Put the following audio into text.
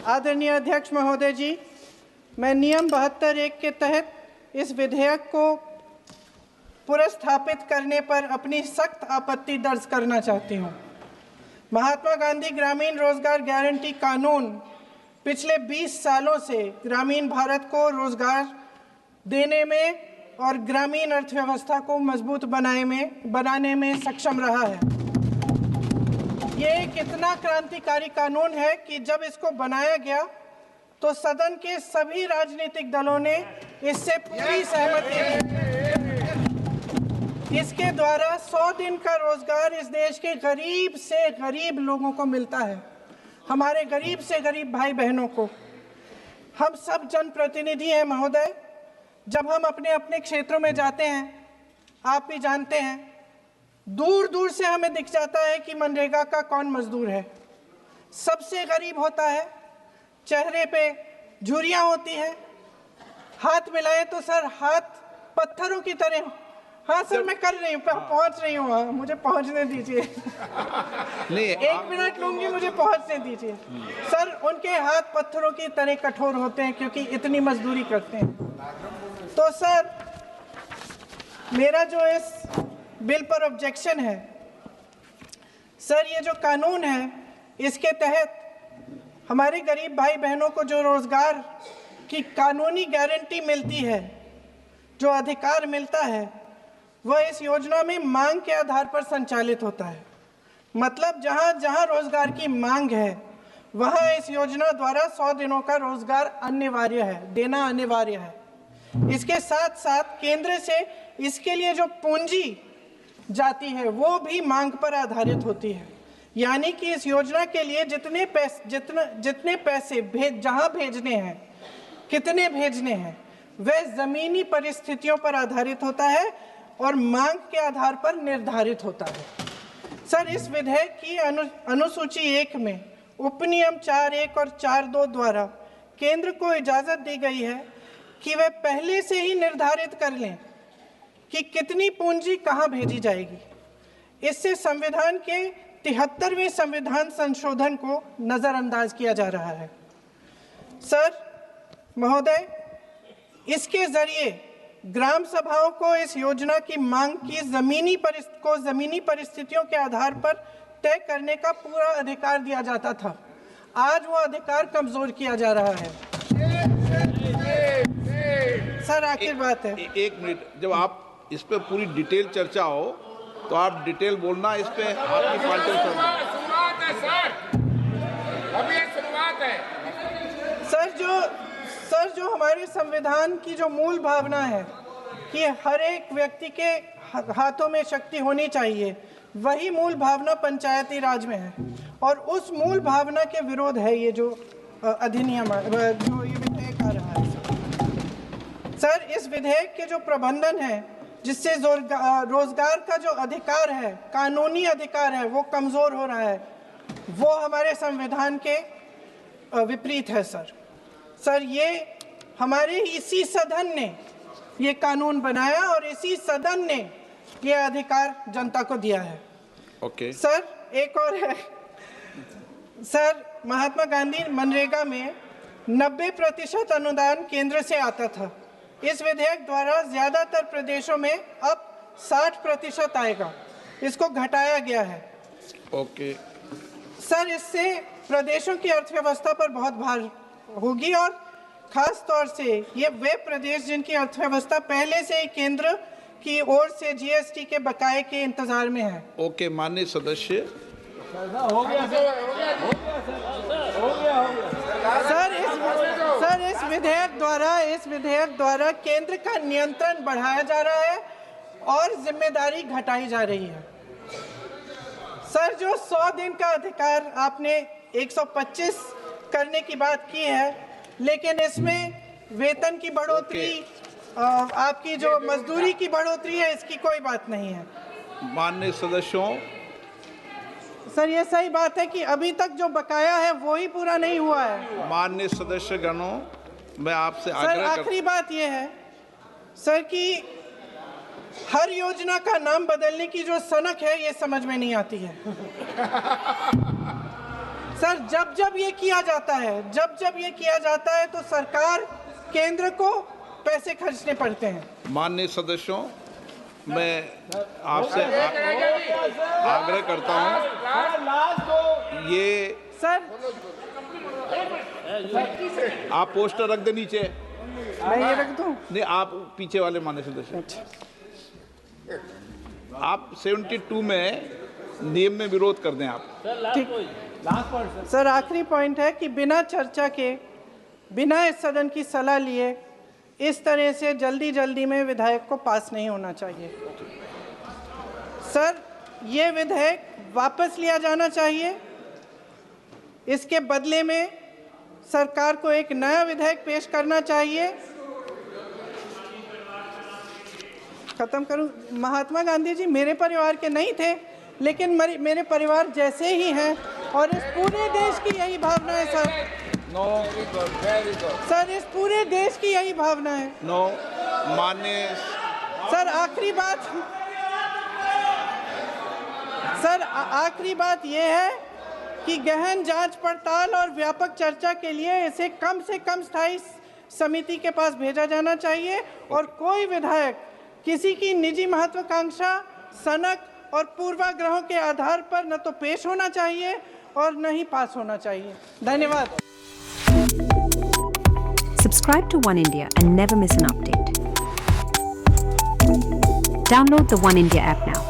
आदरणीय अध्यक्ष महोदय जी, मैं नियम 72(1) के तहत इस विधेयक को पुनर्स्थापित करने पर अपनी सख्त आपत्ति दर्ज करना चाहती हूँ। महात्मा गांधी ग्रामीण रोजगार गारंटी कानून पिछले 20 सालों से ग्रामीण भारत को रोजगार देने में और ग्रामीण अर्थव्यवस्था को मजबूत बनाने में सक्षम रहा है। ये एक इतना क्रांतिकारी कानून है कि जब इसको बनाया गया तो सदन के सभी राजनीतिक दलों ने इससे पूरी सहमति दी। इसके द्वारा 100 दिन का रोजगार इस देश के गरीब से गरीब लोगों को मिलता है, हमारे गरीब से गरीब भाई बहनों को। हम सब जनप्रतिनिधि हैं महोदय, जब हम अपने अपने क्षेत्रों में जाते हैं, आप भी जानते हैं, दूर दूर से हमें दिख जाता है कि मनरेगा का कौन मजदूर है। सबसे गरीब होता है, चेहरे पे झुर्रियाँ होती हैं, हाथ मिलाए तो सर हाथ पत्थरों की तरह। हाँ सर, मैं कर रही हूँ, पहुँच रही हूँ, हाँ मुझे पहुँचने दीजिए। नहीं, 1 मिनट लूँगी, मुझे पहुँचने दीजिए। सर, उनके हाथ पत्थरों की तरह कठोर होते हैं क्योंकि इतनी मजदूरी करते हैं। तो सर, मेरा जो इस बिल पर ऑब्जेक्शन है, सर ये जो कानून है इसके तहत हमारे गरीब भाई बहनों को जो रोजगार की कानूनी गारंटी मिलती है, जो अधिकार मिलता है, वह इस योजना में मांग के आधार पर संचालित होता है। मतलब जहां जहां रोजगार की मांग है वहां इस योजना द्वारा 100 दिनों का रोजगार अनिवार्य है, देना अनिवार्य है। इसके साथ साथ केंद्र से इसके लिए जो पूंजी जाती है वो भी मांग पर आधारित होती है। यानी कि इस योजना के लिए जितने पैसे जहां भेजने हैं, कितने भेजने हैं, वह जमीनी परिस्थितियों पर आधारित होता है और मांग के आधार पर निर्धारित होता है। सर, इस विधेयक की अनुसूची 1 में उपनियम 4(1) और 4(2) द्वारा केंद्र को इजाजत दी गई है कि वह पहले से ही निर्धारित कर लें कि कितनी पूंजी कहां भेजी जाएगी। इससे संविधान के 73वें संविधान संशोधन को नजरअंदाज किया जा रहा है। सर महोदय, इसके जरिए ग्राम सभाओं को इस योजना की मांग की जमीनी परिस्थितियों के आधार पर तय करने का पूरा अधिकार दिया जाता था। आज वो अधिकार कमजोर किया जा रहा है। सर, आखिर बात है, 1 मिनट, जब आप इस पे पूरी डिटेल चर्चा हो तो आप डिटेल बोलना। इस पे आपकी पार्टी शुरुआत है सर, अभी एक शुरुआत है। सर जो हमारे संविधान की जो मूल भावना है कि हर एक व्यक्ति के हाथों में शक्ति होनी चाहिए, वही मूल भावना पंचायती राज में है और उस मूल भावना के विरोध है ये जो अधिनियम जो ये विधेयक आ रहा है। सर, इस विधेयक के जो प्रबंधन है जिससे रोजगार का जो अधिकार है, कानूनी अधिकार है, वो कमजोर हो रहा है, वो हमारे संविधान के विपरीत है। सर ये हमारे इसी सदन ने ये कानून बनाया और इसी सदन ने ये अधिकार जनता को दिया है। ओके। सर, एक और है सर, महात्मा गांधी मनरेगा में 90% अनुदान केंद्र से आता था। इस विधेयक द्वारा ज्यादातर प्रदेशों में अब 60% आएगा, इसको घटाया गया है। ओके। सर, इससे प्रदेशों की अर्थव्यवस्था पर बहुत भार होगी और खास तौर से ये वे प्रदेश जिनकी अर्थव्यवस्था पहले से ही केंद्र की ओर से जीएसटी के बकाये के इंतजार में है। ओके, माननीय सदस्य। हो गया। सर, इस विधेयक द्वारा केंद्र का नियंत्रण बढ़ाया जा रहा है और जिम्मेदारी घटाई जा रही है। सर, जो 100 दिन का अधिकार आपने 125 करने की बात की है, लेकिन इसमें वेतन की बढ़ोतरी, आपकी जो मजदूरी की बढ़ोतरी है, इसकी कोई बात नहीं है। माननीय सदस्यों। सर, ये सही बात है कि अभी तक जो बकाया है वो ही पूरा नहीं हुआ है। माननीय सदस्य गणों, मैं आपसे सर, आखिरी बात ये है सर कि हर योजना का नाम बदलने की जो सनक है ये समझ में नहीं आती है। सर जब जब ये किया जाता है तो सरकार केंद्र को पैसे खर्चने पड़ते हैं। माननीय सदस्यों, मैं आपसे आग्रह करता हूं, ये सर आप पोस्टर रख दे नीचे। मैं ये रख दूं? नहीं, आप पीछे वाले माननीय सदस्य, आप 72 में नियम में विरोध कर दें आप। ठीक। सर आखिरी पॉइंट है कि बिना चर्चा के, बिना इस सदन की सलाह लिए इस तरह से जल्दी जल्दी में विधेयक को पास नहीं होना चाहिए। सर ये विधेयक वापस लिया जाना चाहिए। इसके बदले में सरकार को एक नया विधेयक पेश करना चाहिए। खत्म करूं? महात्मा गांधी जी मेरे परिवार के नहीं थे, लेकिन मेरे परिवार जैसे ही हैं और इस पूरे देश की यही भावना है sir. No, very good sir इस पूरे देश की यही भावना है। नो, माननीय सर आखिरी बात यह है कि गहन जांच पड़ताल और व्यापक चर्चा के लिए इसे कम से कम स्थायी समिति के पास भेजा जाना चाहिए और कोई विधायक किसी की निजी महत्वाकांक्षा, सनक और पूर्वाग्रहों के आधार पर न तो पेश होना चाहिए और न ही पास होना चाहिए। धन्यवाद। Subscribe to One India and never miss an update. Download the One India app now.